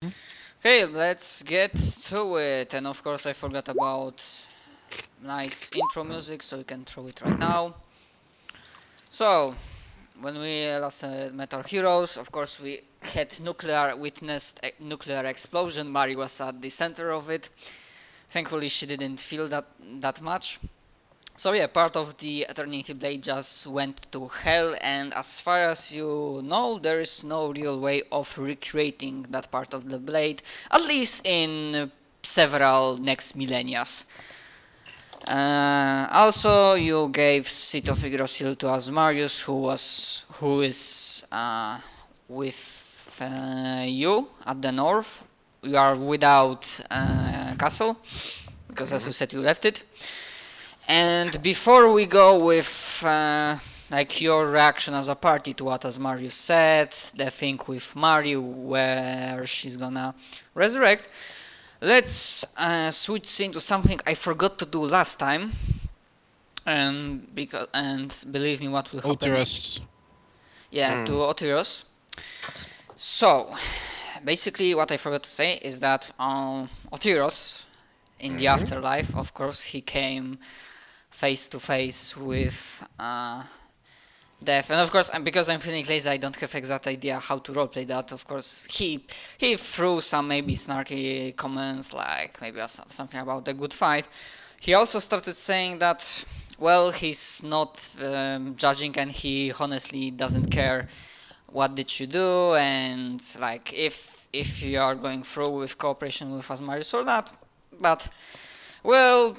Okay, let's get to it. And of course, I forgot about nice intro music, so we can throw it right now. So, when we last met our heroes, of course, we had witnessed a nuclear explosion. Mari was at the center of it. Thankfully, she didn't feel that much. So yeah, part of the Eternity Blade just went to hell, and as far as you know, there is no real way of recreating that part of the blade, at least in several next millennia. Also, you gave Seat of Yggdrasil to Asmarius, who is with you at the north. You are without castle, because as you said, you left it. And before we go with like your reaction as a party to what Asmarius said, the thing with Mari where she's gonna resurrect, let's switch into something I forgot to do last time. And believe me, what will happen? Oterus. Yeah, to Otyros. So basically, what I forgot to say is that Otyros, in the afterlife, of course, he came face to face with death, and of course, because I'm feeling lazy, I don't have exact idea how to roleplay that. Of course, he threw some maybe snarky comments, like maybe something about the good fight. He also started saying that, well, he's not judging, and he honestly doesn't care what did you do, and like if you are going through with cooperation with Asmarius or not. But well,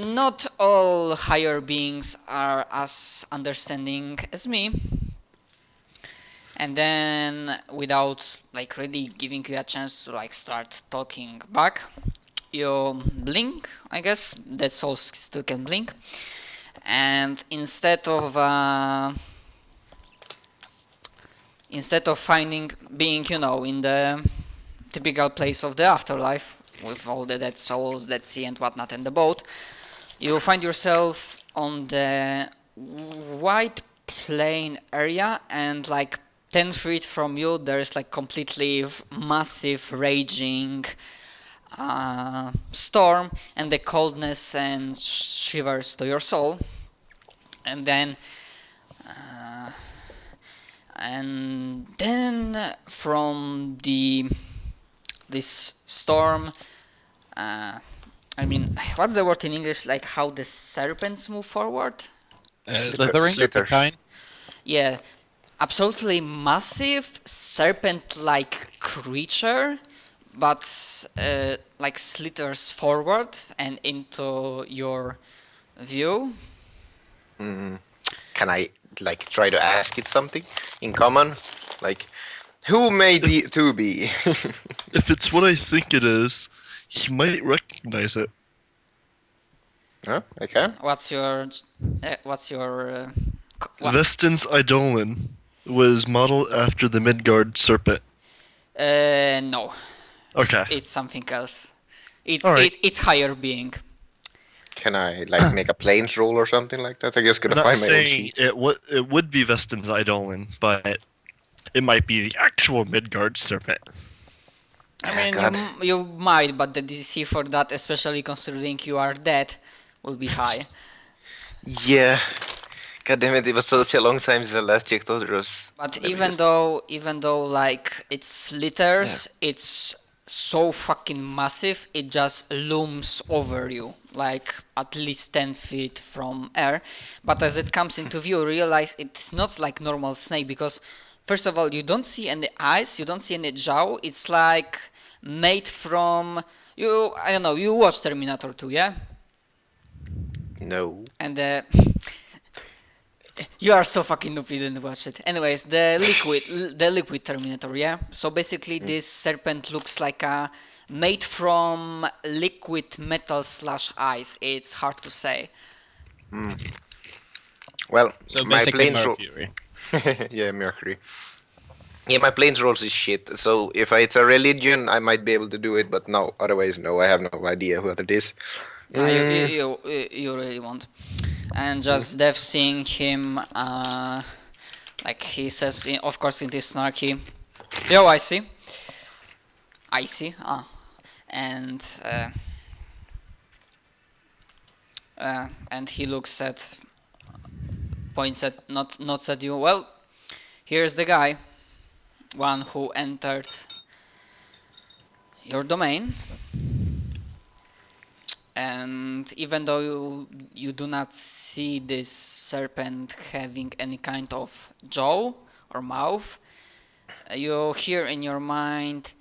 not all higher beings are as understanding as me. And then, without like really giving you a chance to like start talking back, you blink. I guess that soul still can blink. And instead of finding being, in the typical place of the afterlife with all the dead souls, dead sea and whatnot, and the boat, you find yourself on the white plain area, and like 10 feet from you there is like completely massive raging storm, and the coldness and shivers to your soul. And then from this storm, I mean, what's the word in English? Like how the serpents move forward? Slithering? Slither. Yeah, absolutely massive serpent-like creature, but like slithers forward and into your view. Can I like try to ask it something in common? Like, who made the 2B? If it's what I think it is, he might recognize it. Huh? I can. What's your what? Vestin's Eidolon was modeled after the Midgard serpent. No, Okay. it's something else. It's Alright. it's higher being. Can I like make a planes roll or something like that? I guess I'm gonna not find my own saying sheet. it would be Vestin's Eidolon, but it might be the actual Midgard serpent. I mean, God. you might, but the DC for that, especially considering you are dead, will be high. Yeah. God damn it! It was such a long time since I last checked others. But even though like it slithers, it's so fucking massive, it just looms over you, like at least 10 feet from air. But as it comes into view, you realize it's not like normal snake, because first of all, you don't see any eyes, you don't see any jaw. It's like made from I don't know, you watch Terminator 2, yeah? No. And you are so fucking noob you didn't watch it. Anyways, the liquid Terminator, yeah? So basically this serpent looks like a made from liquid metal / ice. It's hard to say. Well, So my basically planes roll. Mercury. Yeah, Mercury. Yeah, my planes rolls is shit. So if it's a religion, I might be able to do it, but no. Otherwise, no. I have no idea what it is. You really won't. And just Dev seeing him, like he says, of course in this snarky, yo, I see. icy. And he looks points at, nods at you. Well, here's the guy, one who entered your domain. And even though you do not see this serpent having any kind of jaw or mouth, you hear in your mind,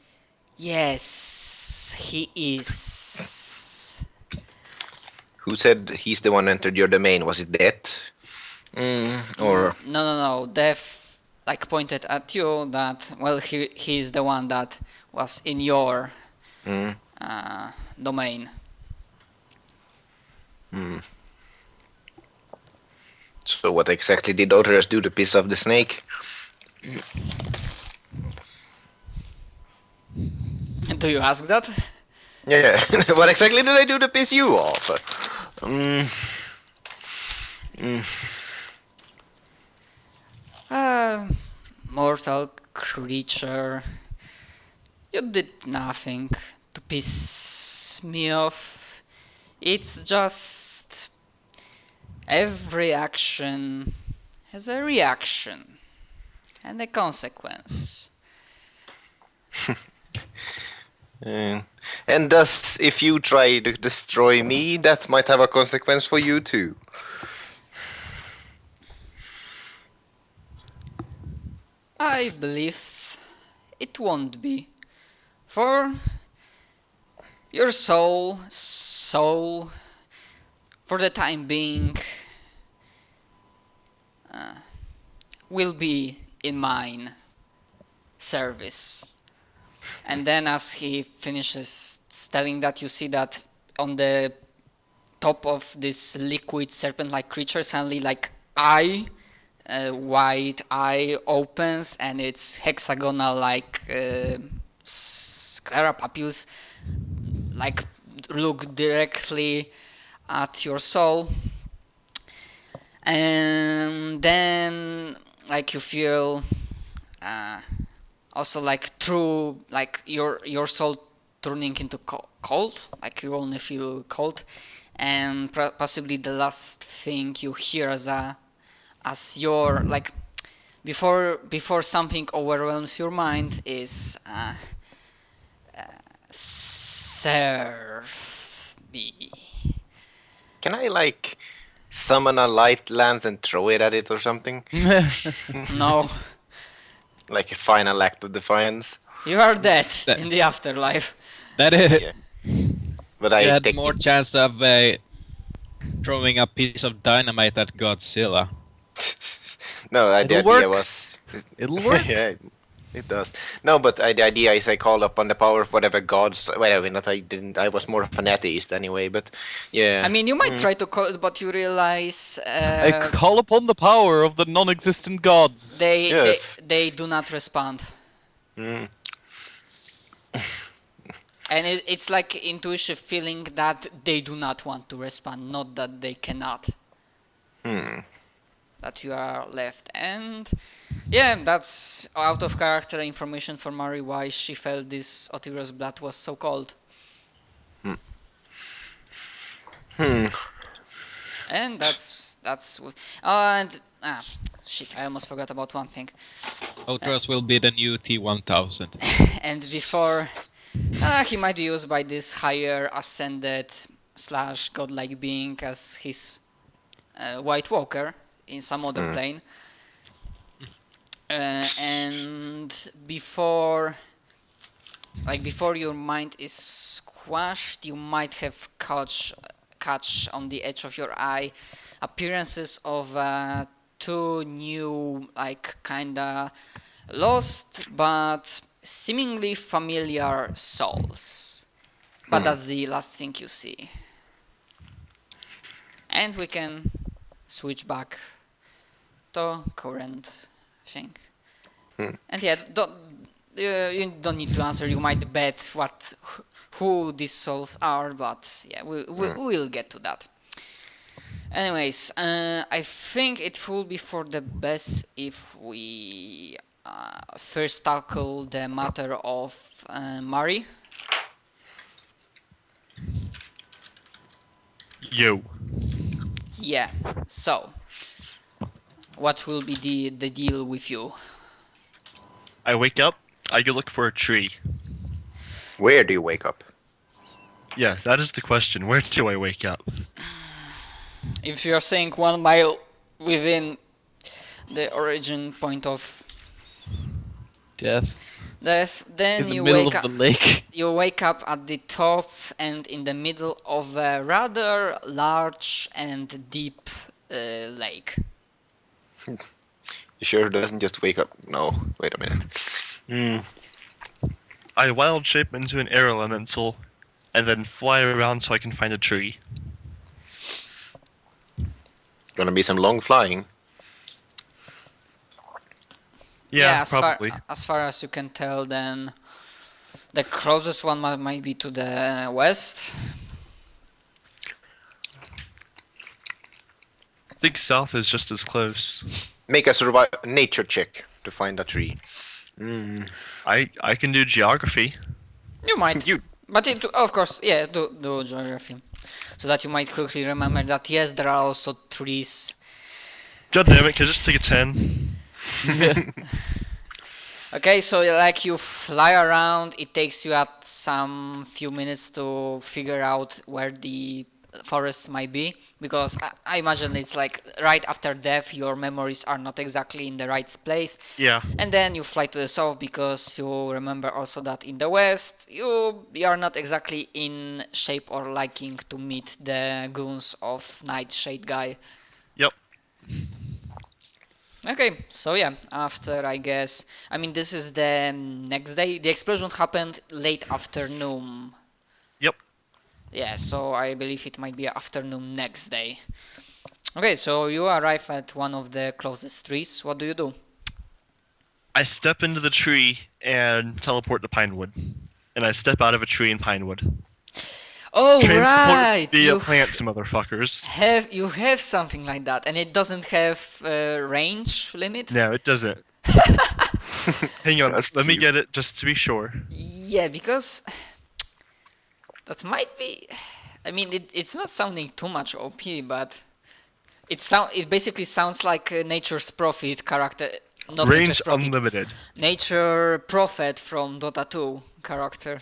yes, he is. Who said he's the one entered your domain? Was it Death? Or No. Death pointed at you that, well, he is the one that was in your domain. So what exactly did Others do to piss off the snake? Do you ask that? Yeah. What exactly did I do to piss you off? Mortal creature, you did nothing to piss me off. It's just every action has a reaction and a consequence. And thus, if you try to destroy me, that might have a consequence for you too. I believe it won't be. For your soul, for the time being, will be in mine service. And then as he finishes telling that, you see that on the top of this liquid serpent-like creature, suddenly white eye opens, and its hexagonal sclera pupils look directly at your soul. And then you feel also through your soul turning into cold, you only feel cold. And possibly the last thing you hear as your before something overwhelms your mind is serve me. Can I summon a light lance and throw it at it or something? No. Like a final act of defiance? You are dead in the afterlife. That is. Yeah. But You I had take more it. chance of throwing a piece of dynamite at Godzilla. No, the It'll idea work. was... It'll work. Yeah, it does. No, but the idea is I called upon the power of whatever gods... Well, I mean, I didn't... I was more of an atheist anyway, but... Yeah. I mean, you might try to call it, but you realize I call upon the power of the non-existent gods. Yes. they do not respond. Mm. And it's intuitive feeling that they do not want to respond, not that they cannot. That you are left. And yeah, that's out of character information for Mari, why she felt this Otiro's blood was so cold. And shit, I almost forgot about one thing. Outros will be the new T-1000. And before he might be used by this higher ascended / godlike being as his White Walker in some other plane. And before your mind is squashed, you might have catch on the edge of your eye appearances of two new kinda lost but seemingly familiar souls. But that's the last thing you see. And we can switch back to current thing. And yeah, you don't need to answer. You might bet who these souls are, but yeah, we'll get to that. Anyways, I think it will be for the best if we first tackle the matter of Mari. Yo. Yeah. So, what will be the deal with you? I wake up, I go look for a tree. Where do you wake up? Yeah, that is the question. Where do I wake up? If you are saying 1 mile within the origin point of Death. death, then In the you middle wake of up. the lake. You wake up at the top and in the middle of a rather large and deep lake. You sure doesn't just wake up? No, wait a minute. Hmm. I wild shape into an air elemental, and then fly around so I can find a tree. Gonna be some long flying. Yeah, as probably. As far as you can tell, then the closest one might be to the west. I think south is just as close. Make a nature check to find a tree. Hmm. I can do geography. You might. You. But of course, yeah, do geography. So that you might quickly remember that yes, there are also trees. God damn it, can I just take a 10? Okay, so like you fly around, it takes you at some few minutes to figure out where the forest might be, because I imagine it's like right after death your memories are not exactly in the right place, Yeah. and then you fly to the south because you remember also that in the west you are not exactly in shape or liking to meet the goons of Nightshade guy. Yep. Okay, so yeah, after I guess, I mean this is the next day. The explosion happened late afternoon. Yep. Yeah, so I believe it might be afternoon next day. Okay, so you arrive at one of the closest trees. What do you do? I step into the tree and teleport to Pinewood. And I step out of a tree in Pinewood. Oh Transport right, via you plants, motherfuckers. have something like that, and it doesn't have a range limit. No, it doesn't. Hang on, That's let me cute. get it just to be sure. Yeah, because that might be. I mean, it's not sounding too much OP, but it basically sounds like a Nature's Prophet character, not Range Nature's Prophet, unlimited. Nature Prophet from Dota 2 character.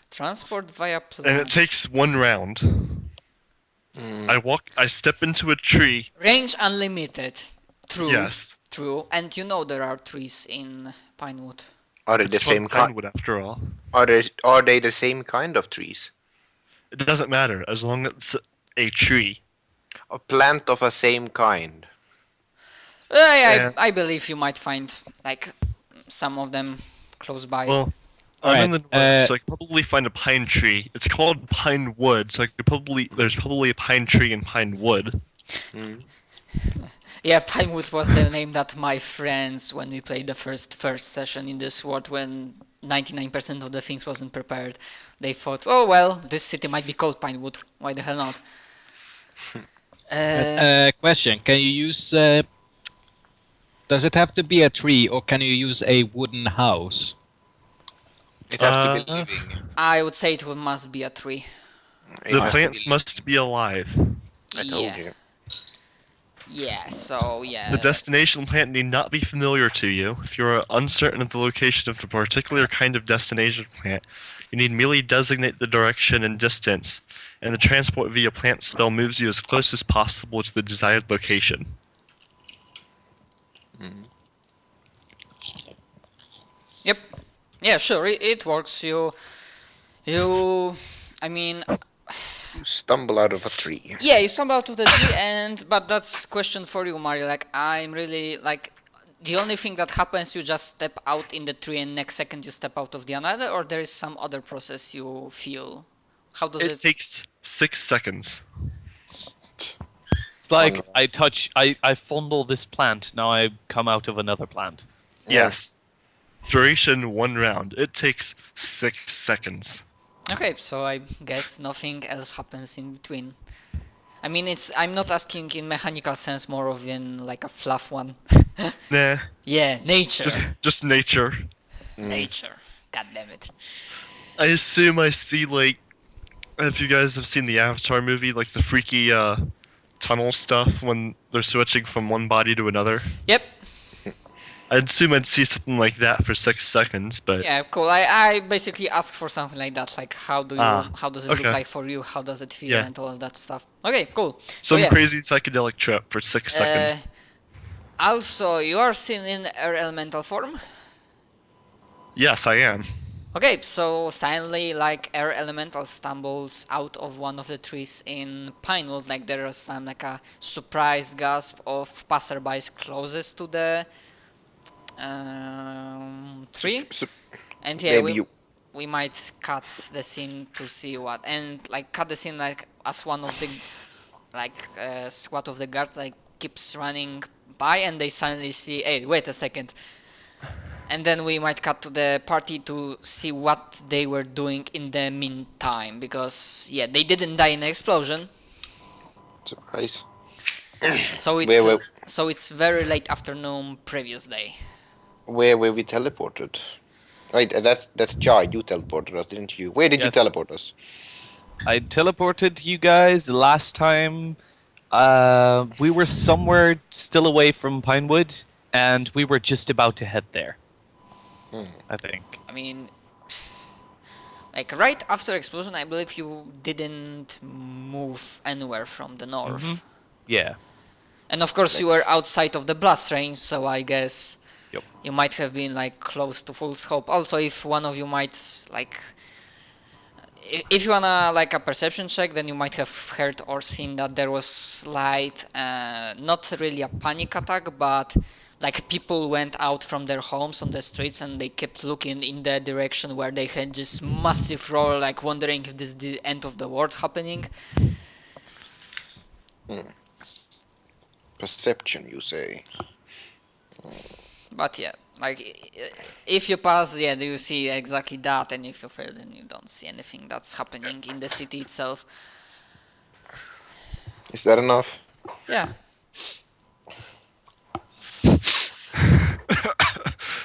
Transport via And it plant. takes 1 round. Hmm. I step into a tree. Range unlimited. True. Yes. True. And you know there are trees in Pinewood. Are they It's the called same kind? Pinewood after all. Are they the same kind of trees? It doesn't matter as long as it's a tree. A plant of a same kind. Yeah. I believe you might find like some of them close by. Well, I'm in the north, Alright, so I could probably find a pine tree. It's called pine wood, so there's probably a pine tree in pine wood. Hmm. Yeah, Pinewood was the name that my friends, when we played the first session in this world, when 99% of the things wasn't prepared, they thought, oh well, this city might be called Pinewood. Why the hell not? Question: can you use? Does it have to be a tree, or can you use a wooden house? It has to be Uh, living. I would say must be a tree. It The has to plants be- must be alive. I told Yeah. you. Yeah, so yeah. The destination plant need not be familiar to you. If you are uncertain of the location of the particular kind of destination plant, you need merely designate the direction and distance, and the transport via plant spell moves you as close as possible to the desired location. Hmm. Yep. Yeah, sure, it works. I mean, You stumble out of a tree. yeah, you stumble out of the tree, but that's question for you, Mario. Like, I'm really like, the only thing that happens, you just step out in the tree, and next second you step out of the another, or there is some other process you feel. How does It it? takes 6 seconds. It's like no. I fondle this plant, now I come out of another plant. Yes. Duration 1 round. It takes 6 seconds. Okay, so I guess nothing else happens in between. I mean, I'm not asking in mechanical sense, more of in like a fluff one. Nah, Yeah, nature. just nature. Nature. God damn it. I assume I see, like, if you guys have seen the Avatar movie, like the freaky tunnel stuff when they're switching from one body to another. Yep. I'd assume I'd see something like that for 6 seconds, but Yeah, cool. I basically asked for something like that, like how does it look okay. like for you, how does it feel, Yeah. and all of that stuff. Okay, cool. So some yeah. crazy psychedelic trip for 6 seconds. Also, you are seen in air elemental form. Yes, I am. Okay, so suddenly, like, air elemental stumbles out of one of the trees in Pinewood. Like, there is some like a surprised gasp of passerbys closest to the tree. So And yeah, maybe we might cut the scene to see what, and like cut the scene like as one of the squad of the guards like keeps running by, and they suddenly see, hey, wait a second. And then we might cut to the party to see what they were doing in the meantime, because yeah, they didn't die in the explosion. surprise. So it's Where so it's very late afternoon previous day. were we teleported? Right, that's Jai. You teleported us, didn't you? Where did you Yes. teleport us? I teleported you guys last time. We were somewhere still away from Pinewood, and we were just about to head there. I think. I mean, like right after explosion, I believe you didn't move anywhere from the north. Mhm. Yeah. And of course you were outside of the blast range, so I guess Yep. you might have been like close to full scope. Also, if one of you might like, if you wanna like a perception check, then you might have heard or seen that there was slight, not really a panic attack, but like people went out from their homes on the streets and they kept looking in the direction where they had this massive roar, like wondering if this is the end of the world happening. Perception, you say? But yeah, like if you pass, yeah, you see exactly that, and if you fail, then you don't see anything that's happening in the city itself. Is that enough? Yeah.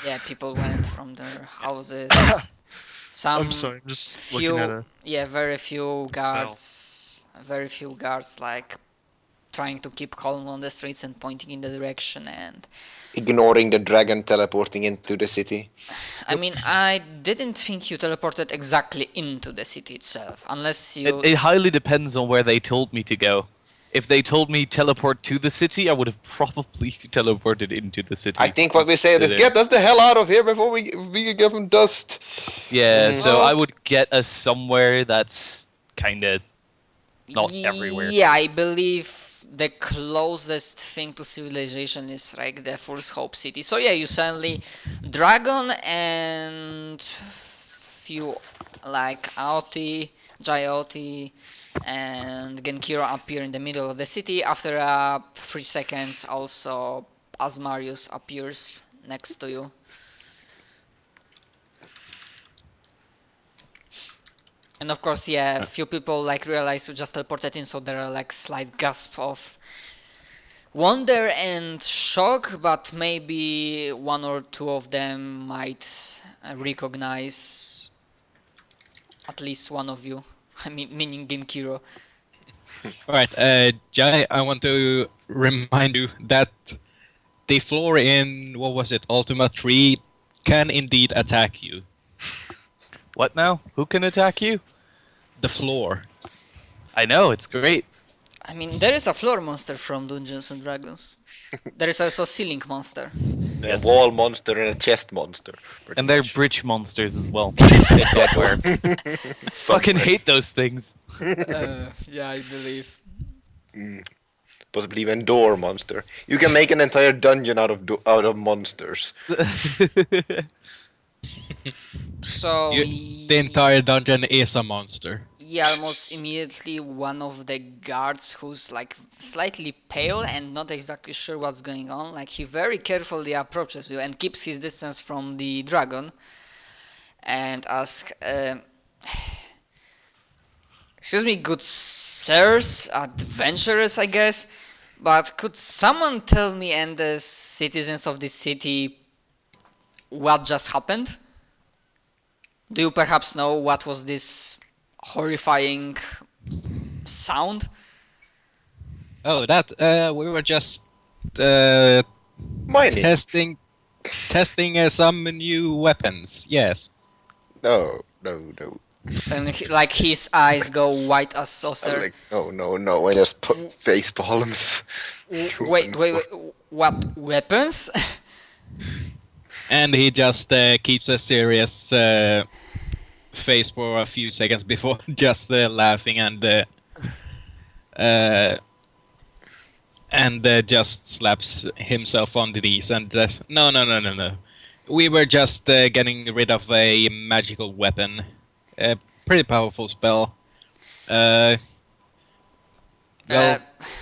Yeah, people went from their houses. Some I'm sorry, I'm just few, looking at a yeah, very few spell. guards like trying to keep calm on the streets and pointing in the direction. And Ignoring the dragon teleporting into the city. I mean, I didn't think you teleported exactly into the city itself, unless you. It highly depends on where they told me to go. If they told me teleport to the city, I would have probably teleported into the city. I think what we say is Yeah. get us the hell out of here before we give them dust. Yeah, so Oh. I would get us somewhere that's kind of not everywhere. Yeah, I believe the closest thing to civilization is like the First Hope City. So yeah, you suddenly Dragon and few like Aoti, Jayoti, and Genkiro appear in the middle of the city. After 3 seconds, also Asmarius appears next to you. And of course, yeah, few people like realize you just teleported in, so there are like slight gasp of wonder and shock, but maybe one or two of them might recognize at least one of you. I mean, meaning Genkiro. Alright, Jai, I want to remind you that the floor in, what was it, Ultima 3 can indeed attack you. What now? Who can attack you? The floor. I know, it's great. I mean, there is a floor monster from Dungeons and Dragons. There is also a ceiling monster. A Yes. wall monster and a chest monster. pretty And they're much. bridge monsters as well. Everywhere. Fucking Somewhere. hate those things. Yeah, I believe. Possibly even door monster. You can make an entire dungeon out of monsters. So The entire dungeon is a monster. yeah, almost immediately one of the guards who's like slightly pale and not exactly sure what's going on, like he very carefully approaches you and keeps his distance from the dragon and asks, excuse me, good sirs, adventurers, I guess, but could someone tell me and the citizens of this city what just happened? Do you perhaps know what was this horrifying sound? Oh, that we were just uh, Mining. testing some new weapons. Yes. No. And like his eyes go white as I'm saucer. like, no. I just put face palms. Wait, what weapons? And he just keeps a serious face for a few seconds before just laughing and just slaps himself on the knees and no. We were just getting rid of a magical weapon. A pretty powerful spell. Well,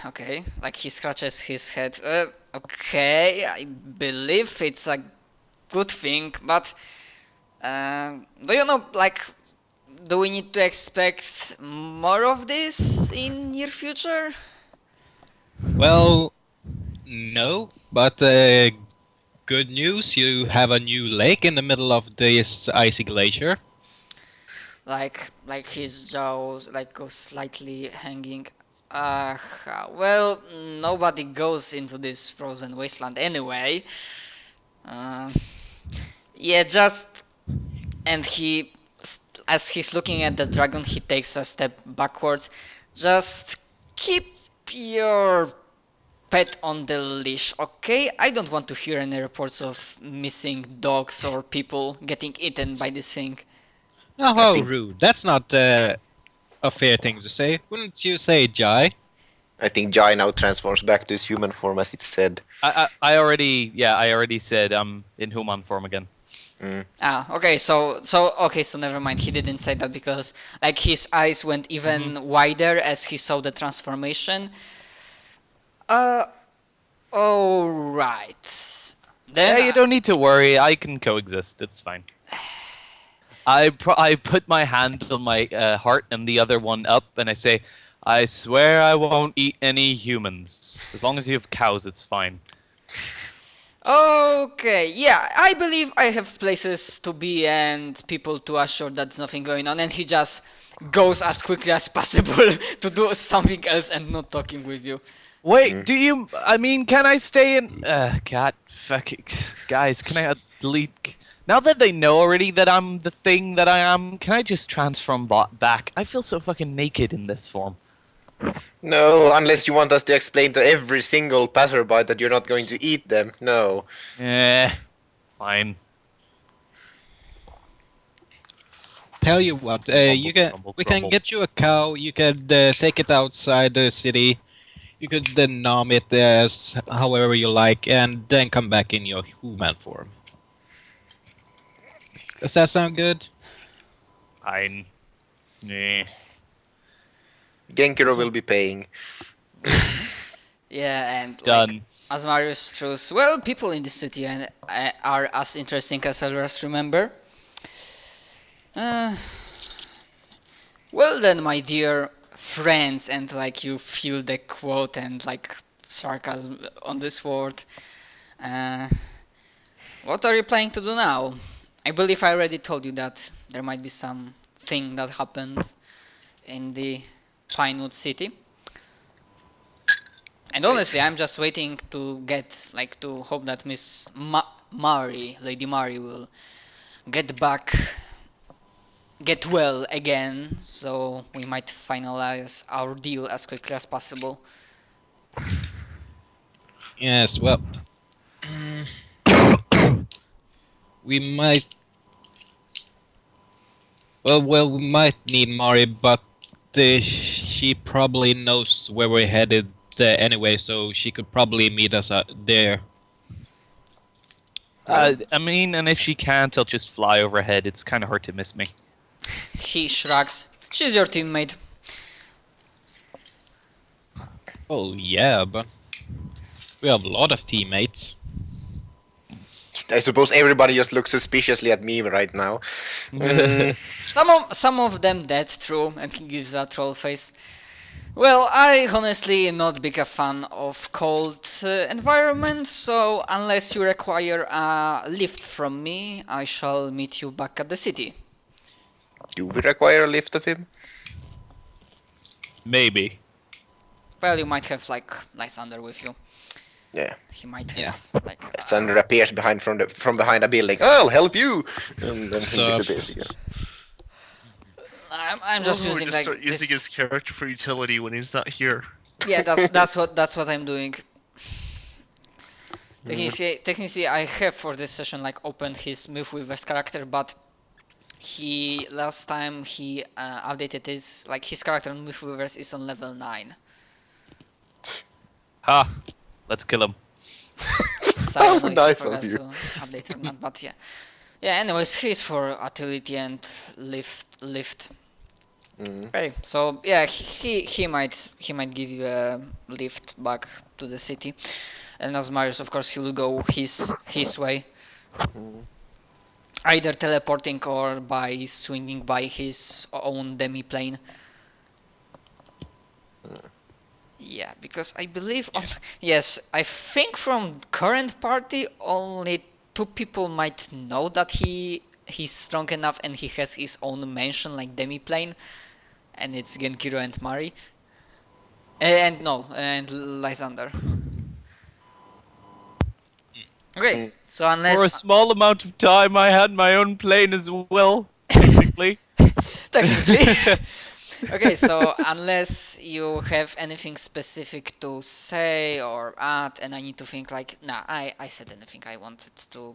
Okay, like he scratches his head. Okay, I believe it's a good thing, but do you know, like, do we need to expect more of this in near future? well, no, but good news, you have a new lake in the middle of this icy glacier. Like his jaws like go slightly hanging. Uh, well, nobody goes into this frozen wasteland anyway. Uh, yeah, just and as he's looking at the dragon, he takes a step backwards. Just keep your pet on the leash, okay? I don't want to hear any reports of missing dogs or people getting eaten by this thing. Oh, how think- rude. That's not a fair thing to say. Wouldn't you say, Jai? I think Jai now transforms back to his human form, as it said. I already said in human form again. Okay, so never mind. He didn't say that because like his eyes went even wider as he saw the transformation. All right. Then Yeah, you don't need to worry. I can coexist. It's fine. I put my hand on my heart and the other one up, and I say, I swear I won't eat any humans. As long as you have cows, it's fine. Okay, yeah, I believe I have places to be and people to assure that there's nothing going on, and he just goes as quickly as possible to do something else and not talking with you. Wait, do you? I mean, can I stay in? God, fuck it. Guys, can I delete? Now that they know already that I'm the thing that I am, can I just transform back? I feel so fucking naked in this form. No, unless you want us to explain to every single passerby that you're not going to eat them. No. Fine. Tell you what, we can get you a cow. You can take it outside the city. You could then nom it as however you like, and then come back in your human form. Does that sound good? Fine. Yeah. Genkiro will be paying. Yeah, and like, Done. as Marius truths, well, people in the city are as interesting as others remember. Well then, my dear friends, and like you feel the quote and like sarcasm on this word. What are you planning to do now? I believe I already told you that there might be some thing that happened in the Pinewood City. And honestly, I'm just waiting to get, like, to hope that Miss Mari, Lady Mari, will get well again, so we might finalize our deal as quickly as possible. Yes, well, we might. Well, we might need Mari, but she probably knows where we're headed anyway, so she could probably meet us there. I mean, and if she can't, I'll just fly overhead. It's kind of hard to miss me. He shrugs. She's your teammate. Oh yeah, but we have a lot of teammates. I suppose everybody just looks suspiciously at me right now. Some of them dead, true, and he gives a troll face. Well, I honestly not big a fan of cold environments, so unless you require a lift from me, I shall meet you back at the city. Do we require a lift of him? Maybe. Well, you might have like Lysander with you. Yeah. He might have Yeah. like. Lysander appears from behind a building. I'll help you! And then he Stop. disappears again. I'm just Ooh, using just like start using this. his character for utility when he's not here. Yeah, that's what I'm doing. Technically, I have for this session like opened his Mythweaver's character, but he last time he updated his character on Mythweavers is on level 9. Ha! Let's kill him. So I don't know if Nice he forgot of you. to update or not, but yeah. Yeah. Anyways, he's for utility and lift. Mm. Okay, so yeah, he might give you a lift back to the city, and as Marius, of course, he will go his way, Mm. either teleporting or by swinging by his own demi-plane. Yeah, because I believe yes, I think from current party only 2 people might know that he's strong enough and he has his own mansion like demi-plane. And it's Genkiro and Mari. And Lysander. Okay, so For a unless small amount of time, I had my own plane as well. Technically. technically. Okay, so unless you have anything specific to say or add, and I need to think like, nah, I said anything I wanted to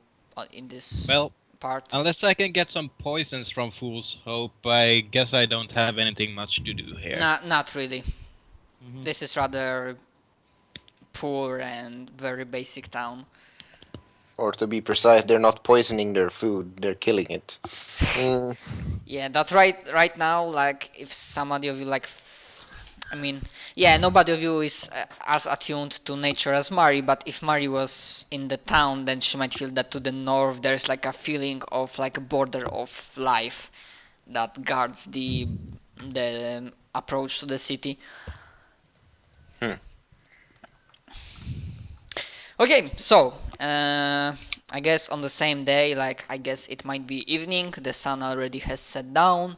in this Well, part. unless I can get some poisons from Fool's Hope, I guess I don't have anything much to do here. Nah, not really. Mhm. This is rather poor and very basic town. Or to be precise, they're not poisoning their food, they're killing it. Mm. Yeah, that's right now, like, if somebody of you, like, I mean, yeah, nobody of you is as attuned to nature as Mari, but if Mari was in the town, then she might feel that to the north there's, like, a feeling of, like, a border of life that guards the approach to the city. Okay, so, I guess on the same day, like, I guess it might be evening, the sun already has set down.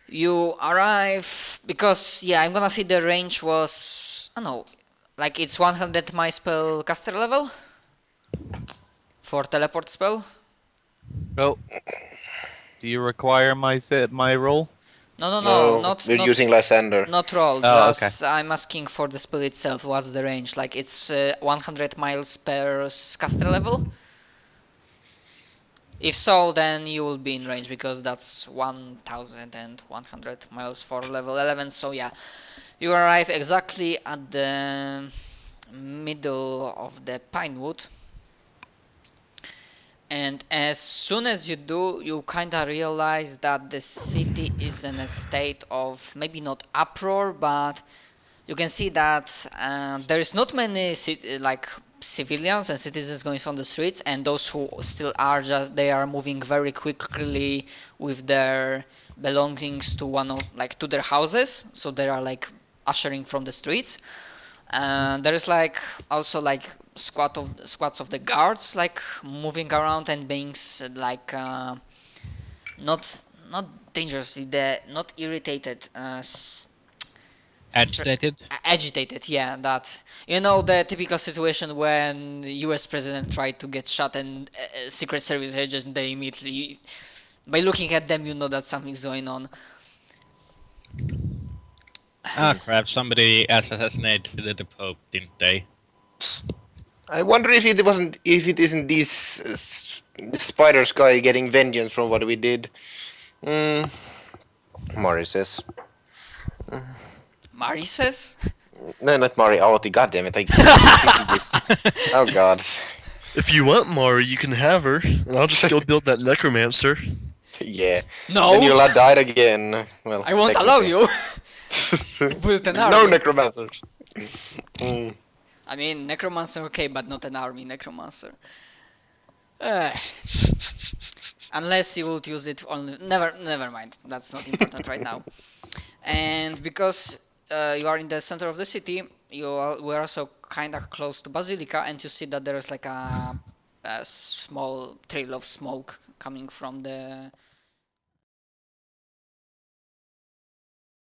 You arrive, because, yeah, I'm gonna say the range was, I don't know, like it's 100 my spell caster level? For teleport spell? Oh. Do you require my roll? No, No, we're using Lysander. not roll, Oh, just I'm asking for the spell itself, what's the range? Like it's 100 miles per caster level? If so, then you will be in range because that's 1100 miles for level 11. So yeah, you arrive exactly at the middle of the Pinewood. And as soon as you do, you kinda realize that the city is in a state of maybe not uproar, but you can see that there is not many civilians and citizens going on the streets, and those who still are they are moving very quickly with their belongings to to their houses, so they are like ushering from the streets. There is like also like squads of the guards like moving around and being not dangerously, not irritated, Agitated? agitated, yeah, that, you know, the typical situation when US president tried to get shot and Secret Service agents, they immediately, by looking at them, you know that something's going on. Ah, crap, somebody assassinated the Pope, didn't they? I wonder if it isn't this spider sky getting vengeance from what we did. Mari says. Mari says? No, not Mari. Oh, goddamn it! Oh god. If you want Mari, you can have her, and I'll just go build that necromancer. Yeah. No! Then you'll have died again. Well, I won't allow you! technically. Build an No army. necromancers. Mm. I mean, necromancer, okay, but not an army necromancer. Unless you would use it only. Never mind. That's not important right now. And because you are in the center of the city, we're also kind of close to Basilica, and you see that there is like a small trail of smoke coming from the